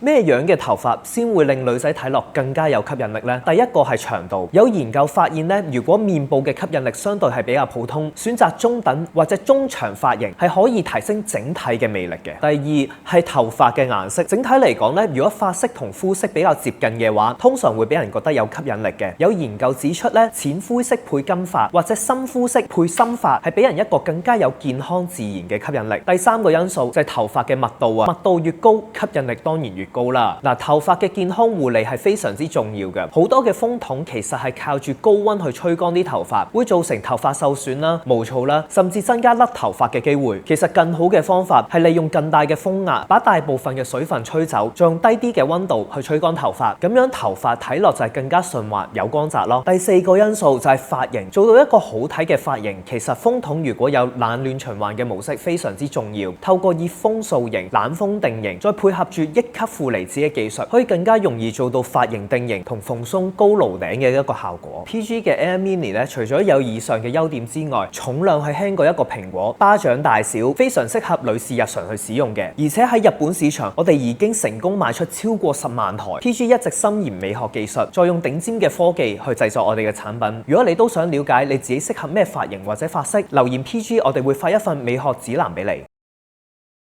咩樣嘅頭髮先會令女仔睇落更加有吸引力呢？第一個係長度，有研究發現咧，如果面部嘅吸引力相對係比較普通，選擇中等或者中長髮型係可以提升整體嘅魅力嘅。第二係頭髮嘅顏色，整體嚟講咧，如果髮色同膚色比較接近嘅話，通常會俾人覺得有吸引力嘅。有研究指出咧，淺灰色配金髮或者深膚色配深髮係俾人一個更加有健康自然嘅吸引力。第三個因素就係頭髮嘅密度啊，密度越高，吸引力當然越高啦。嗱，頭髮嘅健康護理係非常之重要嘅，好多嘅風筒其實係靠住高溫去吹乾啲頭髮，會造成頭髮受損啦、毛躁啦，甚至增加甩頭髮嘅機會。其實更好嘅方法係利用更大嘅風壓，把大部分嘅水分吹走，再用低啲嘅溫度去吹乾頭髮，咁樣頭髮睇落就係更加順滑有光澤咯。第四個因素就係髮型，做到一個好睇嘅髮型，其實風筒如果有冷暖循環嘅模式非常之重要，透過熱風塑形、冷風定型，再配合住一級負離子嘅技術，可以更加容易做到髮型定型同蓬鬆高露頂嘅一個效果。PG 嘅 Air Mini 咧，除咗有以上嘅優點之外，重量係輕過一個蘋果，巴掌大小，非常適合女士日常去使用嘅。而且喺日本市場，我哋已經成功賣出超過10萬台。PG 一直深研美學技術，再用頂尖嘅科技去製作我哋嘅產品。如果你都想了解你自己適合咩髮型或者髮色，留言 PG，我哋會發一份美學指南俾你。